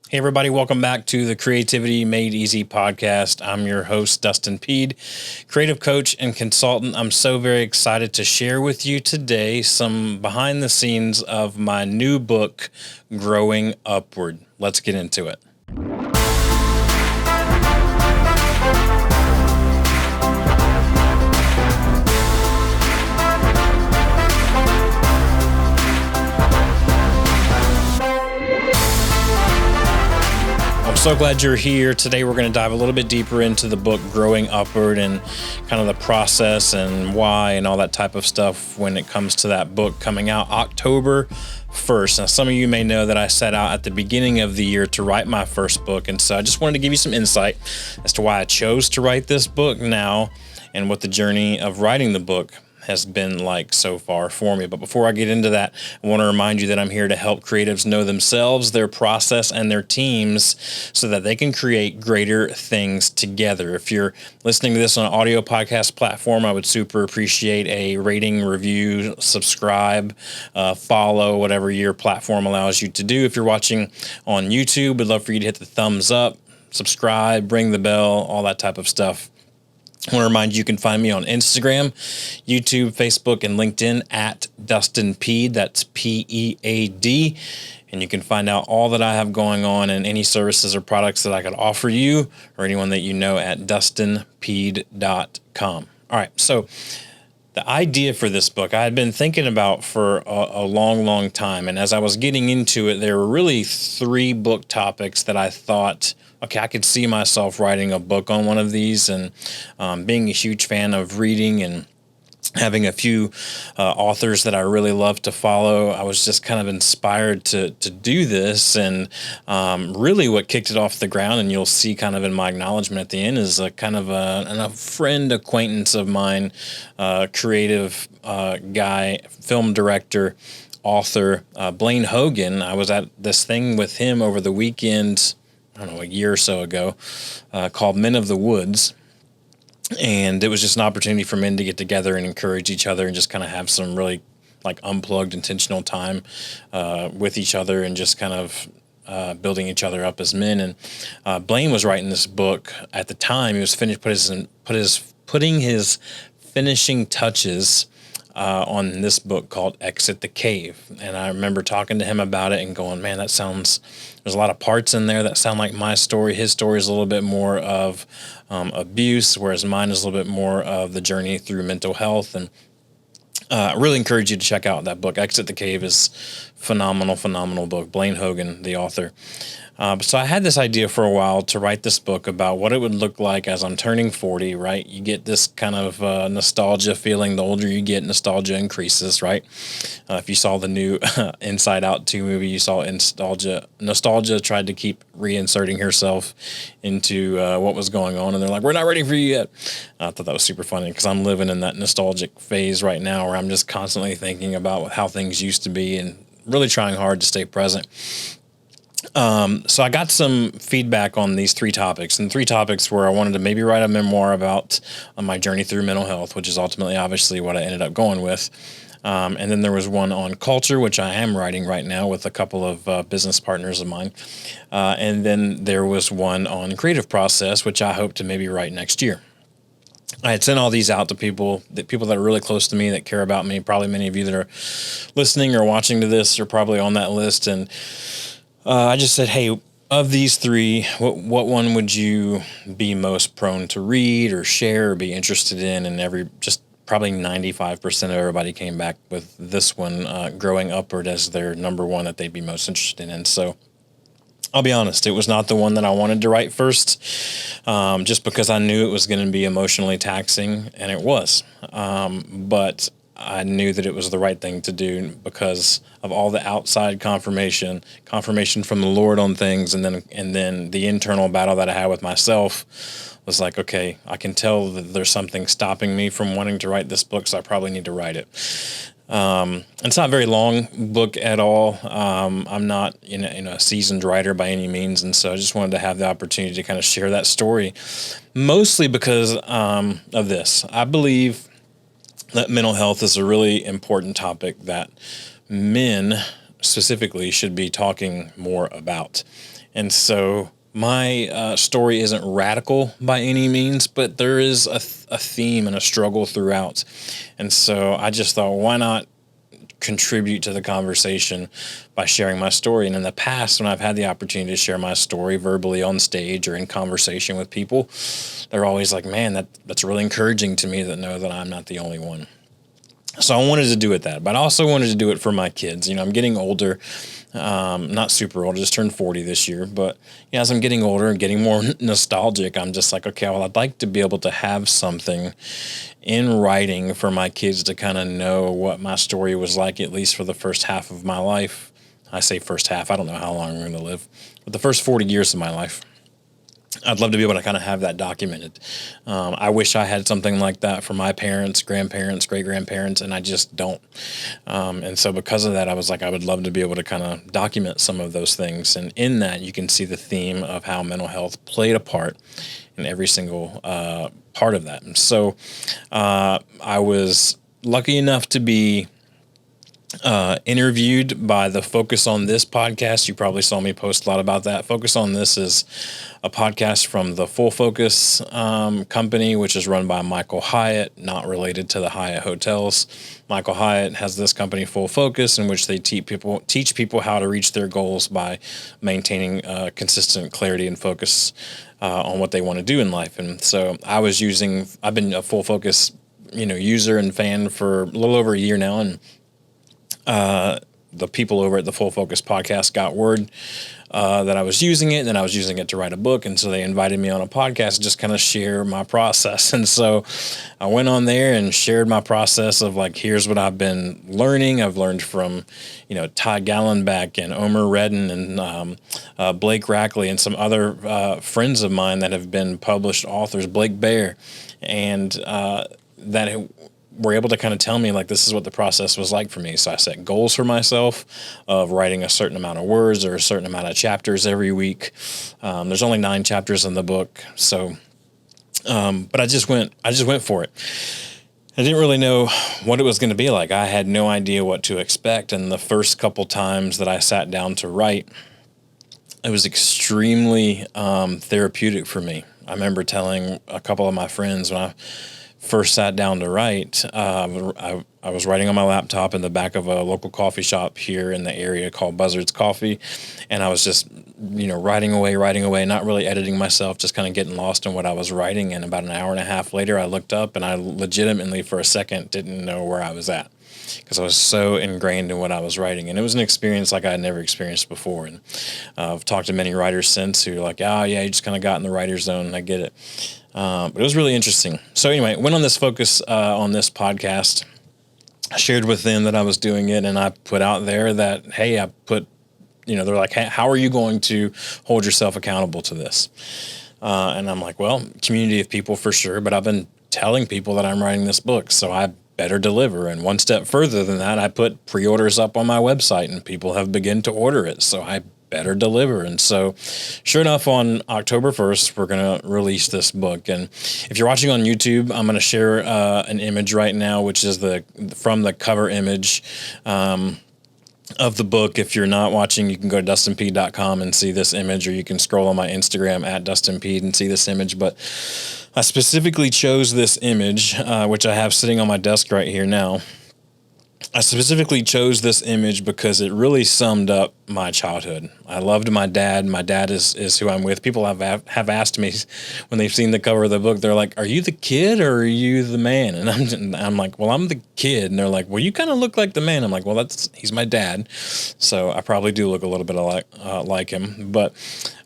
Hey, everybody, welcome back to the Creativity Made Easy podcast. I'm your host, Dustin Peed, creative coach and consultant. I'm so very excited to share with you today some behind the scenes of my new book, Growing Upward. Let's get into it. So glad you're here. Today we're going to dive a little bit deeper into the book Growing Upward and kind of the process and why and all that type of stuff when it comes to that book coming out October 1st. Now, some of you may know that I set out at the beginning of the year to write my first book, and so I just wanted to give you some insight as to why I chose to write this book now and what the journey of writing the book has been like so far for me. But before I get into that, I want to remind you that I'm here to help creatives know themselves, their process, and their teams so that they can create greater things together. If you're listening to this on an audio podcast platform, I would super appreciate a rating, review, subscribe, follow, whatever your platform allows you to do. If you're watching on YouTube, we'd love for you to hit the thumbs up, subscribe, ring the bell, all that type of stuff. I want to remind you can find me on Instagram, YouTube, Facebook, and LinkedIn at Dustin Peed. That's P-E-A-D. And you can find out all that I have going on and any services or products that I could offer you or anyone that you know at dustinpeed.com. All right, so the idea for this book I had been thinking about for a long time. And as I was getting into it, there were really three book topics that I thought, okay, I could see myself writing a book on one of these. And being a huge fan of reading and having a few authors that I really love to follow, I was just kind of inspired to do this. And really what kicked it off the ground, and you'll see kind of in my acknowledgement at the end, is a kind of a friend acquaintance of mine, creative guy, film director, author, Blaine Hogan. I was at this thing with him over the weekend, I don't know, a year or so ago, called Men of the Woods. And it was just an opportunity for men to get together and encourage each other and just kind of have some really like unplugged, intentional time with each other and just kind of building each other up as men. And Blaine was writing this book at the time. He was putting his finishing touches on this book called Exit the Cave. And I remember talking to him about it and going, man, there's a lot of parts in there that sound like my story. His story is a little bit more of abuse, whereas mine is a little bit more of the journey through mental health. And I really encourage you to check out that book. Exit the Cave is phenomenal book. Blaine Hogan, the author. So I had this idea for a while to write this book about what it would look like as I'm turning 40, right? You get this kind of nostalgia feeling. The older you get, nostalgia increases, right? If you saw the new Inside Out 2 movie, you saw nostalgia tried to keep reinserting herself into what was going on. And they're like, we're not ready for you yet. I thought that was super funny because I'm living in that nostalgic phase right now where I'm just constantly thinking about how things used to be and really trying hard to stay present. So I got some feedback on these three topics, and three topics where I wanted to maybe write a memoir about my journey through mental health, which is ultimately obviously what I ended up going with. And then there was one on culture, which I am writing right now with a couple of business partners of mine. And then there was one on creative process, which I hope to maybe write next year. I had sent all these out to people that are really close to me, that care about me. Probably many of you that are listening or watching to this are probably on that list. And I just said, hey, of these three, what one would you be most prone to read or share or be interested in? And probably 95% of everybody came back with this one, Growing Upward, as their number one that they'd be most interested in. And so I'll be honest, it was not the one that I wanted to write first, just because I knew it was going to be emotionally taxing, and it was. But I knew that it was the right thing to do because of all the outside confirmation from the Lord on things, and then the internal battle that I had with myself was like, okay, I can tell that there's something stopping me from wanting to write this book, so I probably need to write it. It's not a very long book at all. I'm not a seasoned writer by any means, and so I just wanted to have the opportunity to kind of share that story, mostly because of this. I believe that mental health is a really important topic that men specifically should be talking more about. And so my story isn't radical by any means, but there is a theme and a struggle throughout. And so I just thought, why not contribute to the conversation by sharing my story? And in the past, when I've had the opportunity to share my story verbally on stage or in conversation with people, they're always like, man, that's really encouraging to me to know that I'm not the only one. So I wanted to do it but I also wanted to do it for my kids. I'm getting older, not super old, I just turned 40 this year. But as I'm getting older and getting more nostalgic, I'm just like, okay, well, I'd like to be able to have something in writing for my kids to kind of know what my story was like, at least for the first half of my life. I say first half, I don't know how long I'm going to live, but the first 40 years of my life. I'd love to be able to kind of have that documented. I wish I had something like that for my parents, grandparents, great-grandparents, and I just don't. And so because of that, I was like, I would love to be able to kind of document some of those things. And in that, you can see the theme of how mental health played a part in every single part of that. And so I was lucky enough to be interviewed by the Focus on This podcast. You probably saw me post a lot about that. Focus on This is a podcast from the Full Focus company, which is run by Michael Hyatt, not related to the Hyatt hotels. Michael Hyatt has this company, Full Focus, in which they teach people how to reach their goals by maintaining consistent clarity and focus on what they want to do in life. And so I've been a Full Focus, user and fan for a little over a year now, and the people over at the Full Focus podcast got word that I was using it, and then I was using it to write a book. And so they invited me on a podcast to just kind of share my process. And so I went on there and shared my process of like, here's what I've been learning. I've learned from, Ty Gallenbeck and Omer Redden and Blake Rackley and some other friends of mine that have been published authors, Blake Bear, and that were able to kind of tell me like, this is what the process was like for me. So I set goals for myself of writing a certain amount of words or a certain amount of chapters every week. There's only 9 chapters in the book. So, but I just went for it. I didn't really know what it was going to be like. I had no idea what to expect. And the first couple times that I sat down to write, it was extremely therapeutic for me. I remember telling a couple of my friends when I first sat down to write, I was writing on my laptop in the back of a local coffee shop here in the area called Buzzards Coffee. And I was just, writing away, not really editing myself, just kind of getting lost in what I was writing. And about an hour and a half later, I looked up and I legitimately for a second didn't know where I was at, because I was so ingrained in what I was writing. And it was an experience like I had never experienced before. And I've talked to many writers since who are like, oh yeah, you just kind of got in the writer's zone, and I get it. But it was really interesting. So anyway, went on this Focus on This podcast. I shared with them that I was doing it, and I put out there that, hey, they're like, hey, how are you going to hold yourself accountable to this? And I'm like, well, community of people for sure, but I've been telling people that I'm writing this book, so I better deliver. And one step further than that, I put pre-orders up on my website, and people have begun to order it, so I better deliver. And so sure enough, on October 1st, we're going to release this book. And if you're watching on YouTube, I'm going to share an image right now, which is from the cover image of the book. If you're not watching, you can go to dustinpeed.com and see this image, or you can scroll on my Instagram at dustinpeed and see this image. But I specifically chose this image, which I have sitting on my desk right here now. I specifically chose this image because it really summed up my childhood. I loved my dad. My dad is who I'm with. People have asked me when they've seen the cover of the book, they're like, are you the kid or are you the man? And I'm like, well, I'm the kid. And they're like, well, you kind of look like the man. I'm like, well, he's my dad. So I probably do look a little bit like him. But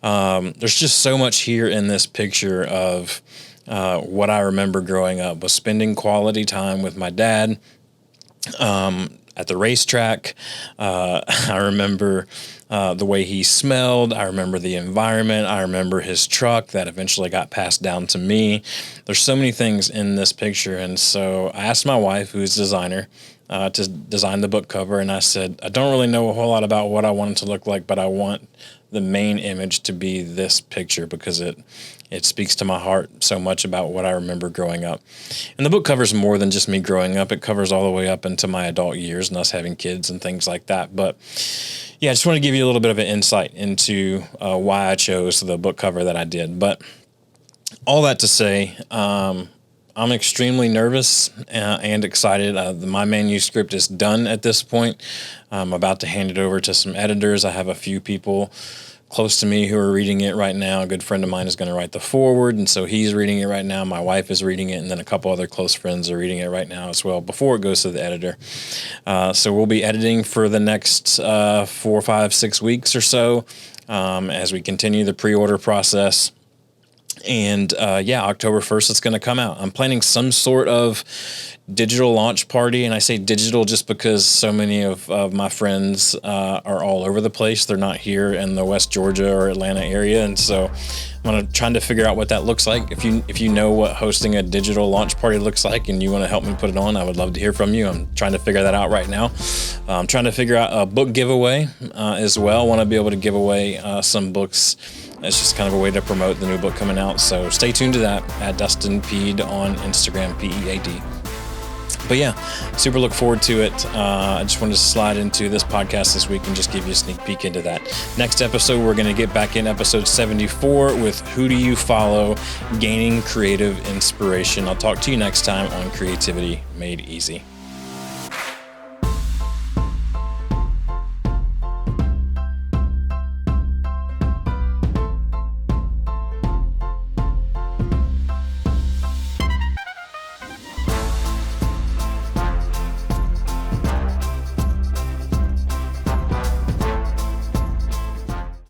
there's just so much here in this picture of what I remember growing up was spending quality time with my dad. At the racetrack, I remember the way he smelled. I remember the environment. I remember his truck that eventually got passed down to me. There's so many things in this picture. And so I asked my wife, who's a designer, to design the book cover. And I said, I don't really know a whole lot about what I want it to look like, but I want the main image to be this picture because it speaks to my heart so much about what I remember growing up. And the book covers more than just me growing up. It covers all the way up into my adult years and us having kids and things like that. But yeah, I just want to give you a little bit of an insight into why I chose the book cover that I did. But all that to say, I'm extremely nervous and excited. My manuscript is done at this point. I'm about to hand it over to some editors. I have a few people close to me who are reading it right now. A good friend of mine is going to write the foreword, and so he's reading it right now. My wife is reading it, and then a couple other close friends are reading it right now as well before it goes to the editor. So we'll be editing for the next 4, 5, 6 weeks or so as we continue the pre-order process. And October 1st, it's going to come out. I'm planning some sort of digital launch party. And I say digital just because so many of my friends are all over the place. They're not here in the West Georgia or Atlanta area. And so I'm trying to figure out what that looks like. If you know what hosting a digital launch party looks like and you want to help me put it on, I would love to hear from you. I'm trying to figure that out right now. I'm trying to figure out a book giveaway as well. I want to be able to give away some books. It's just kind of a way to promote the new book coming out. So stay tuned to that at Dustin Peed on Instagram, P-E-A-D. But yeah, super look forward to it. I just wanted to slide into this podcast this week and just give you a sneak peek into that. Next episode, we're going to get back in episode 74 with Who Do You Follow? Gaining Creative Inspiration. I'll talk to you next time on Creativity Made Easy.